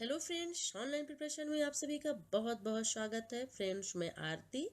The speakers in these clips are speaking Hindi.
हेलो फ्रेंड्स, ऑनलाइन प्रिपरेशन में आप सभी का बहुत बहुत स्वागत है। फ्रेंड्स, मैं आरती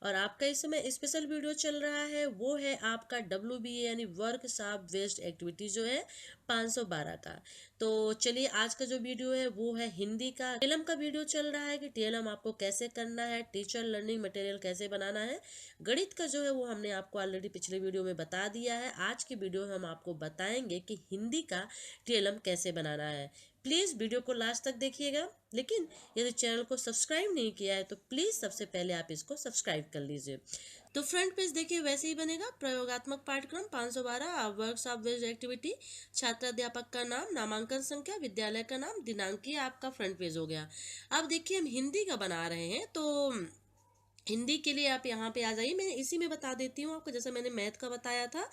और आपका इस समय स्पेशल वीडियो चल रहा है। वो है आपका WBA यानी वर्क शॉप बेस्ड एक्टिविटी जो है 512 का। तो चलिए, आज का जो वीडियो है वो है हिंदी का। टीएलएम का वीडियो चल रहा है कि टीएलएम आपको कैसे करना है, टीचर लर्निंग मटेरियल कैसे बनाना है। गणित का जो है वो हमने आपको ऑलरेडी पिछले वीडियो में बता दिया है। आज की वीडियो हम आपको बताएंगे कि हिंदी का टीएलएम कैसे बनाना है। प्लीज़ वीडियो को लास्ट तक देखिएगा, लेकिन यदि चैनल को सब्सक्राइब नहीं किया है तो प्लीज़ सबसे पहले आप इसको सब्सक्राइब कर लीजिए। तो फ्रंट पेज देखिए वैसे ही बनेगा। प्रयोगात्मक पाठ्यक्रम 512 वर्कशॉप बेस्ड एक्टिविटी, छात्र अध्यापक का नाम, नामांकन संख्या, विद्यालय का नाम, दिनांक, ये आपका फ्रंट पेज हो गया। अब देखिए हम हिंदी का बना रहे हैं, तो हिंदी के लिए आप यहाँ पे आ जाइए। मैं इसी में बता देती हूँ आपको, जैसे मैंने मैथ का बताया था।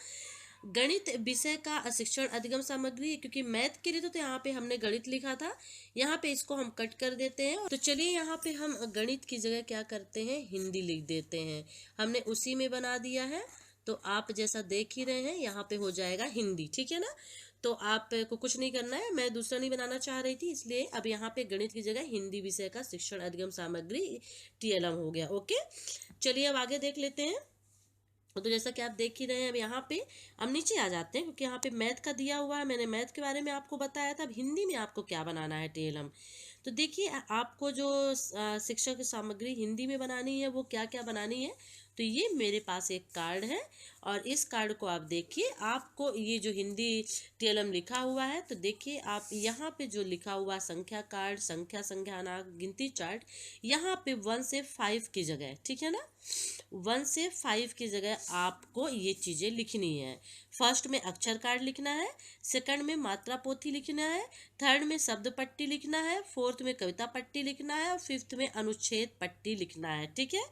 गणित विषय का शिक्षण अधिगम सामग्री, क्योंकि मैथ के लिए तो यहाँ पे हमने गणित लिखा था, यहाँ पे इसको हम कट कर देते हैं। तो चलिए यहाँ पे हम गणित की जगह क्या करते हैं, हिंदी लिख देते हैं। हमने उसी में बना दिया है, तो आप जैसा देख ही रहे हैं यहाँ पे हो जाएगा हिंदी, ठीक है ना। तो आपको कुछ नहीं करना है, मैं दूसरा नहीं बनाना चाह रही थी, इसलिए अब यहाँ पे गणित की जगह हिंदी विषय का शिक्षण अधिगम सामग्री टीएलएम हो गया। ओके, चलिए अब आगे देख लेते हैं। तो जैसा कि आप देख ही रहे हैं, अब यहाँ पे हम नीचे आ जाते हैं, क्योंकि यहाँ पे मैथ का दिया हुआ है। मैंने मैथ के बारे में आपको बताया था। अब हिंदी में आपको क्या बनाना है टीएलएम। तो देखिए, आपको जो शिक्षक सामग्री हिंदी में बनानी है वो क्या क्या बनानी है। तो ये मेरे पास एक कार्ड है, और इस कार्ड को आप देखिए। आपको ये जो हिंदी टीएलएम लिखा हुआ है, तो देखिए आप यहाँ पे जो लिखा हुआ संख्या कार्ड, संख्या, संज्ञानांक, गिनती चार्ट, यहाँ पे 1 से 5 की जगह, ठीक है ना, 1 से 5 की जगह आपको ये चीज़ें लिखनी है। फर्स्ट में अक्षर कार्ड लिखना है, सेकंड में मात्रा पोथी लिखना है, थर्ड में शब्द पट्टी लिखना है, फोर्थ में कविता पट्टी लिखना है, और फिफ्थ में अनुच्छेद पट्टी लिखना है, ठीक है।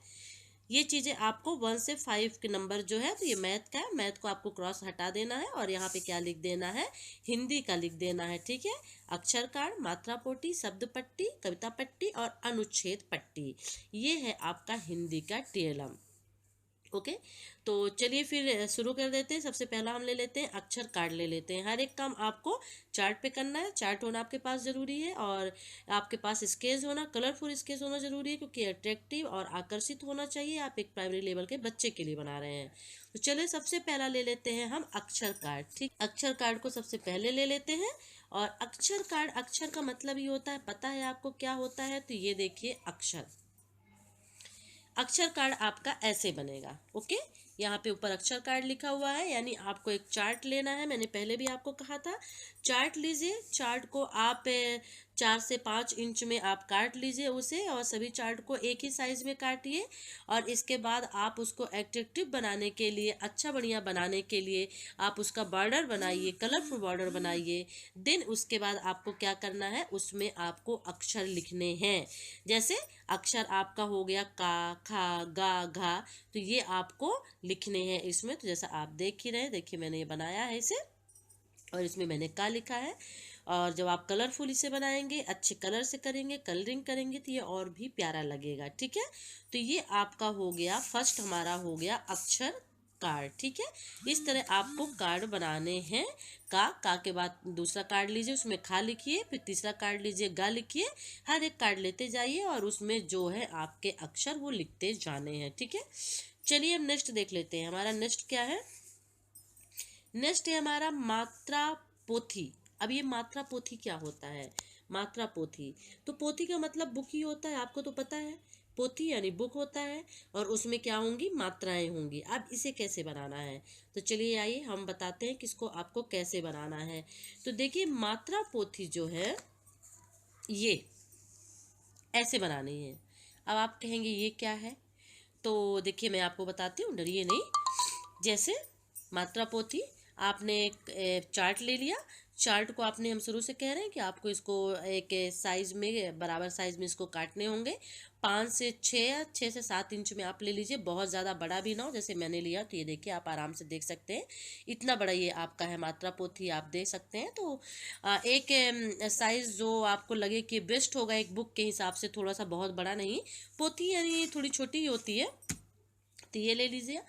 ये चीज़ें आपको 1 से 5 के नंबर जो है, तो ये मैथ का है, मैथ को आपको क्रॉस हटा देना है और यहाँ पे क्या लिख देना है, हिंदी का लिख देना है, ठीक है। अक्षर कार्ड, मात्रा पोटी, शब्द पट्टी, कविता पट्टी और अनुच्छेद पट्टी, ये है आपका हिंदी का टीएलएम। ओके, तो चलिए फिर शुरू कर देते हैं। सबसे पहला हम ले लेते हैं अक्षर कार्ड ले लेते हैं। हर एक काम आपको चार्ट पे करना है। चार्ट होना आपके पास ज़रूरी है, और आपके पास स्केच होना, कलरफुल स्केच होना ज़रूरी है, क्योंकि अट्रैक्टिव और आकर्षित होना चाहिए। आप एक प्राइमरी लेवल के बच्चे के लिए बना रहे हैं। तो चलिए सबसे पहला ले लेते हैं हम अक्षर कार्ड। ठीक, अक्षर कार्ड को सबसे पहले ले लेते हैं। और अक्षर कार्ड, अक्षर का मतलब ही होता है, पता है आपको क्या होता है। तो ये देखिए अक्षर, अक्षर कार्ड आपका ऐसे बनेगा। ओके, यहाँ पे ऊपर अक्षर कार्ड लिखा हुआ है, यानी आपको एक चार्ट लेना है। मैंने पहले भी आपको कहा था, चार्ट लीजिए। चार्ट को आप 4 से 5 इंच में आप काट लीजिए उसे, और सभी चार्ट को एक ही साइज में काटिए। और इसके बाद आप उसको एट्रैक्टिव बनाने के लिए, अच्छा बढ़िया बनाने के लिए आप उसका बॉर्डर बनाइए, कलरफुल बॉर्डर बनाइए। देन उसके बाद आपको क्या करना है, उसमें आपको अक्षर लिखने हैं। जैसे अक्षर आपका हो गया का, खा, गा, घा, तो ये आपको लिखने हैं इसमें। तो जैसा आप देख ही रहे हैं, देखिए मैंने ये बनाया है इसे, और इसमें मैंने का लिखा है। और जब आप कलरफुल इसे बनाएंगे, अच्छे कलर से करेंगे, कलरिंग करेंगे, तो ये और भी प्यारा लगेगा, ठीक है। तो ये आपका हो गया, फर्स्ट हमारा हो गया अक्षर कार्ड, ठीक है। इस तरह आपको कार्ड बनाने हैं। का के बाद दूसरा कार्ड लीजिए, उसमें खा लिखिए, फिर तीसरा कार्ड लीजिए, गा लिखिए। हर एक कार्ड लेते जाइए और उसमें जो है आपके अक्षर वो लिखते जाने हैं, ठीक है। चलिए अब नेक्स्ट देख लेते हैं। हमारा नेक्स्ट क्या है, नेक्स्ट है हमारा मात्रा पोथी। अब ये मात्रा पोथी क्या होता है, मात्रा पोथी, तो पोथी का मतलब बुक ही होता है, आपको तो पता है। पोथी यानी बुक होता है, और उसमें क्या होंगी, मात्राएं होंगी। अब इसे कैसे बनाना है, तो चलिए आइए हम बताते हैं किसको आपको कैसे बनाना है। तो देखिए मात्रा पोथी जो है ये ऐसे बनानी है। अब आप कहेंगे ये क्या है, तो देखिए मैं आपको बताती हूँ, डरिए नहीं। जैसे मात्रा पोथी, आपने एक चार्ट ले लिया। चार्ट को आपने, हम शुरू से कह रहे हैं कि आपको इसको एक साइज में, बराबर साइज में इसको काटने होंगे। 5 से 6, 6 से 7 इंच में आप ले लीजिए, बहुत ज़्यादा बड़ा भी ना हो। जैसे मैंने लिया, तो ये देखिए आप आराम से देख सकते हैं, इतना बड़ा ये आपका है मात्रा पोथी, आप देख सकते हैं। तो एक साइज जो आपको लगे कि बेस्ट होगा एक बुक के हिसाब से, थोड़ा सा बहुत बड़ा नहीं। पोथी यानी थोड़ी छोटी ही होती है, तो ये ले लीजिए।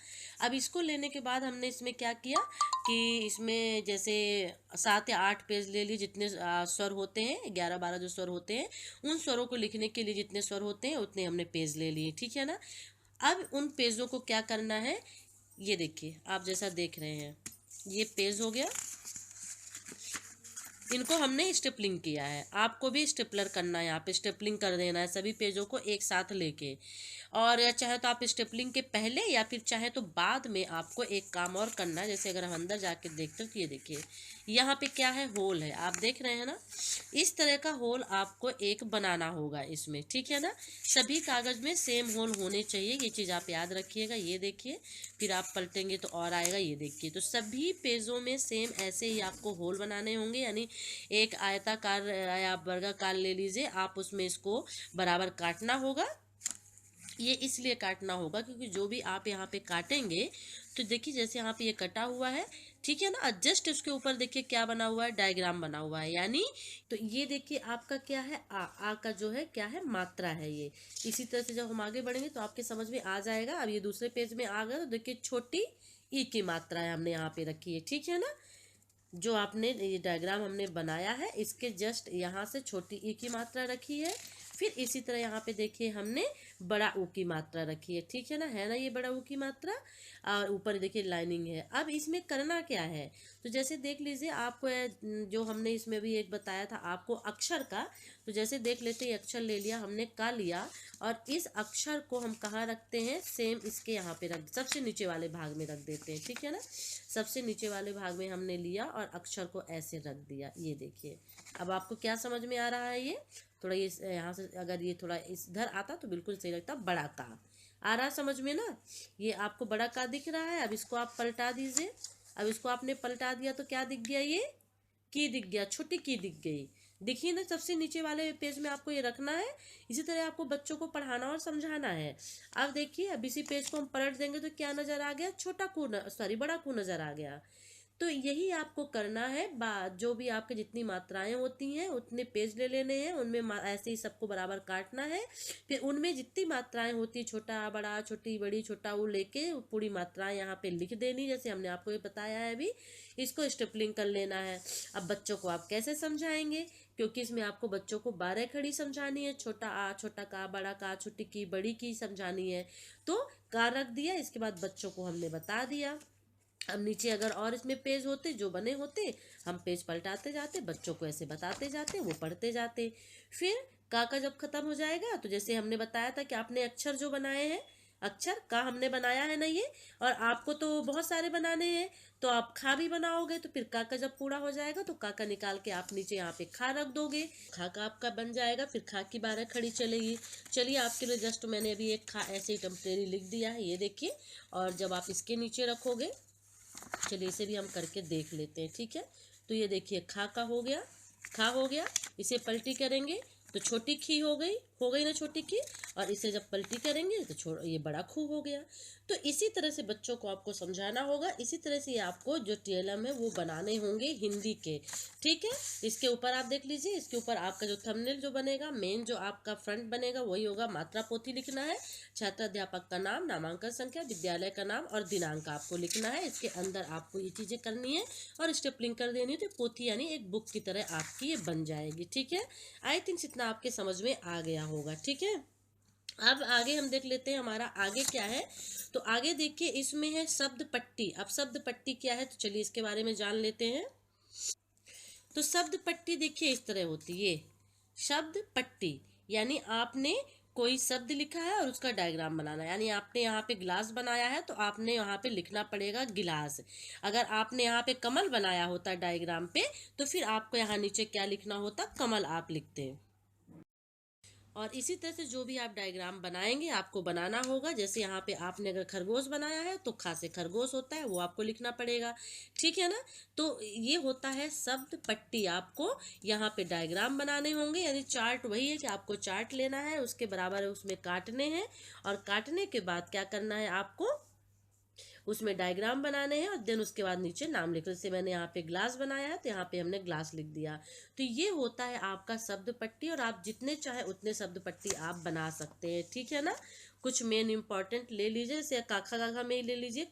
अब इसको लेने के बाद हमने इसमें क्या किया कि इसमें जैसे 7 या 8 पेज ले लिए, जितने स्वर होते हैं 11-12 जो स्वर होते हैं, उन स्वरों को लिखने के लिए जितने स्वर होते हैं उतने हमने पेज ले लिए, ठीक है ना। अब उन पेजों को क्या करना है, ये देखिए आप जैसा देख रहे हैं, ये पेज हो गया, इनको हमने स्टेपलिंग किया है। आपको भी स्टेपलर करना है, यहाँ पे स्टेपलिंग कर देना है सभी पेजों को एक साथ लेके। और या चाहे तो आप स्टेपलिंग के पहले या फिर चाहे तो बाद में आपको एक काम और करना है। जैसे अगर हम अंदर जाके देखते हैं तो ये देखिए यहाँ पे क्या है, होल है, आप देख रहे हैं ना। इस तरह का होल आपको एक बनाना होगा इसमें, ठीक है ना। सभी कागज में सेम होल होने चाहिए, ये चीज़ आप याद रखिएगा। ये देखिए फिर आप पलटेंगे तो और आएगा, ये देखिए। तो सभी पेजों में सेम ऐसे ही आपको होल बनाने होंगे, यानी एक आयताकार या वर्गाकार ले लीजिए आप, उसमें इसको बराबर काटना होगा। ये इसलिए काटना होगा क्योंकि जो भी आप यहाँ पे काटेंगे तो देखिए जैसे यहाँ पे ये कटा हुआ है, ठीक है ना। जस्ट उसके ऊपर देखिए क्या बना हुआ है, डायग्राम बना हुआ है, यानी तो ये देखिए आपका क्या है, आ का जो है क्या है, मात्रा है ये। इसी तरह से जब हम आगे बढ़ेंगे तो आपके समझ में आ जाएगा। अब ये दूसरे पेज में आ गया तो देखिए छोटी ई की मात्रा है हमने यहाँ पे रखी है, ठीक है ना। जो आपने ये डायग्राम हमने बनाया है इसके जस्ट यहाँ से छोटी ई की मात्रा रखी है। फिर इसी तरह यहाँ पे देखिए हमने बड़ा ऊ की मात्रा रखी है, ठीक है ना ये बड़ा ऊ की मात्रा। और ऊपर देखिए लाइनिंग है। अब इसमें करना क्या है, तो जैसे देख लीजिए आपको जो हमने इसमें भी एक बताया था आपको अक्षर का, तो जैसे देख लेते हैं अक्षर ले लिया हमने, का लिया, और इस अक्षर को हम कहाँ रखते हैं, सेम इसके यहाँ पे रख, सबसे नीचे वाले भाग में रख देते हैं, ठीक है ना। सबसे नीचे वाले भाग में हमने लिया और अक्षर को ऐसे रख दिया, ये देखिए। अब आपको क्या समझ में आ रहा है, ये थोड़ा ये यहाँ से अगर ये थोड़ा इधर आता तो बिल्कुल सही लगता, बड़ा का आ रहा समझ में ना। ये आपको बड़ा का दिख रहा है। अब इसको आप पलटा दीजिए। अब इसको आपने पलटा दिया तो क्या दिख गया, ये की दिख गया, छोटी की दिख गई। देखिए ना सबसे नीचे वाले पेज में आपको ये रखना है। इसी तरह आपको बच्चों को पढ़ाना और समझाना है। अब देखिए अब इसी पेज को हम पलट देंगे तो क्या नजर आ गया, छोटा कू सॉरी बड़ा कू नजर आ गया। तो यही आपको करना है। जो भी आपके जितनी मात्राएं होती हैं उतने पेज ले लेने हैं, उनमें ऐसे ही सबको बराबर काटना है। फिर उनमें जितनी मात्राएं होती है, छोटा बड़ा छोटी बड़ी छोटा, वो लेके पूरी मात्राएं यहाँ पे लिख देनी, जैसे हमने आपको ये बताया है अभी। इसको स्टेपलिंग कर लेना है। अब बच्चों को आप कैसे समझाएंगे, क्योंकि इसमें आपको बच्चों को 12 खड़ी समझानी है, छोटा आ छोटा का, बड़ा का, छोटी की बड़ी की समझानी है। तो का रख दिया, इसके बाद बच्चों को हमने बता दिया। अब नीचे अगर और इसमें पेज होते जो बने होते, हम पेज पलटाते जाते, बच्चों को ऐसे बताते जाते, वो पढ़ते जाते। फिर का जब खत्म हो जाएगा तो जैसे हमने बताया था कि आपने अक्षर जो बनाए हैं, अक्षर का हमने बनाया है ना ये, और आपको तो बहुत सारे बनाने हैं, तो आप खा भी बनाओगे। तो फिर का जब पूरा हो जाएगा तो का निकाल के आप नीचे यहाँ पे खा रख दोगे, खा का आपका बन जाएगा। फिर खा की 12 खड़ी चलेगी। चलिए आपके लिए जस्ट मैंने अभी एक खा ऐसे ही टेम्परेरी लिख दिया है, ये देखिए। और जब आप इसके नीचे रखोगे, चलिए इसे भी हम करके देख लेते हैं, ठीक है। तो ये देखिए खा का हो गया, खा हो गया। इसे पलटी करेंगे तो छोटी खी हो गई ना छोटी की। और इसे जब पलटी करेंगे तो ये बड़ा खू हो गया। तो इसी तरह से बच्चों को आपको समझाना होगा। इसी तरह से आपको जो टीएलएम है वो बनाने होंगे हिंदी के, ठीक है। इसके ऊपर आप देख लीजिए, इसके ऊपर आपका जो थंबनेल जो बनेगा, मेन जो आपका फ्रंट बनेगा वही होगा। मात्रा पोथी लिखना है, छात्र अध्यापक का नाम, नामांकन संख्या, विद्यालय का नाम और दिनांक आपको लिखना है। इसके अंदर आपको ये चीज़ें करनी है और स्टेपलिंग कर देनी है। तो पोथी यानी एक बुक की तरह आपकी ये बन जाएगी, ठीक है। आई थिंक इतना आपके समझ में आ गया होगा, ठीक है। अब आगे हम देख लेते हैं हमारा आगे क्या है। तो आगे देखिए इसमें है शब्द पट्टी। अब शब्द पट्टी क्या है तो चलिए इसके बारे में जान लेते हैं। तो शब्द पट्टी देखिए इस तरह होती है। शब्द पट्टी यानी आपने कोई शब्द लिखा है और उसका डायग्राम बनाना है। यानी आपने यहाँ पे गिलास बनाया है तो आपने यहाँ पे लिखना पड़ेगा गिलास। अगर आपने यहाँ पे कमल बनाया होता डायग्राम पे तो फिर आपको यहाँ नीचे क्या लिखना होता, कमल आप लिखते। और इसी तरह से जो भी आप डायग्राम बनाएंगे आपको बनाना होगा। जैसे यहाँ पे आपने अगर खरगोश बनाया है तो खा से खरगोश होता है, वो आपको लिखना पड़ेगा, ठीक है ना। तो ये होता है शब्द पट्टी। आपको यहाँ पे डायग्राम बनाने होंगे, यानी चार्ट वही है कि आपको चार्ट लेना है, उसके बराबर उसमें काटने हैं। और काटने के बाद क्या करना है आपको, उसमें डायग्राम बनाने हैं और देन उसके बाद नीचे नाम लिखो। जैसे मैंने यहाँ पे ग्लास बनाया है तो यहाँ पे हमने ग्लास लिख दिया। तो ये होता है आपका शब्द पट्टी, और आप जितने चाहे उतने शब्द पट्टी आप बना सकते हैं, ठीक है ना। कुछ मेन इंपॉर्टेंट ले लीजिए, जैसे काखा काखा में ही ले लीजिए।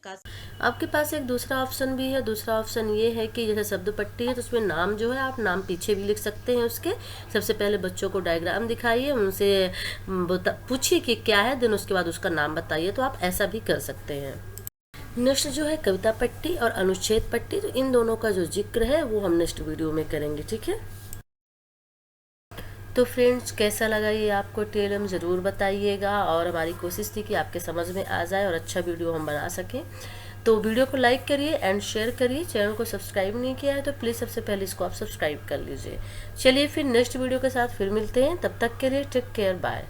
आपके पास एक दूसरा ऑप्शन भी है। दूसरा ऑप्शन ये है कि जैसे शब्द पट्टी है तो उसमें नाम जो है आप नाम पीछे भी लिख सकते हैं उसके। सबसे पहले बच्चों को डायग्राम दिखाइए, उनसे पूछिए कि क्या है, देन उसके बाद उसका नाम बताइए। तो आप ऐसा भी कर सकते हैं। नेक्स्ट जो है कविता पट्टी और अनुच्छेद पट्टी, तो इन दोनों का जो जिक्र है वो हम नेक्स्ट वीडियो में करेंगे, ठीक है। तो फ्रेंड्स, कैसा लगा ये आपको टेलम ज़रूर बताइएगा, और हमारी कोशिश थी कि आपके समझ में आ जाए और अच्छा वीडियो हम बना सकें। तो वीडियो को लाइक करिए एंड शेयर करिए। चैनल को सब्सक्राइब नहीं किया है तो प्लीज़ सबसे पहले इसको आप सब्सक्राइब कर लीजिए। चलिए फिर नेक्स्ट वीडियो के साथ फिर मिलते हैं, तब तक के लिए टेक केयर, बाय।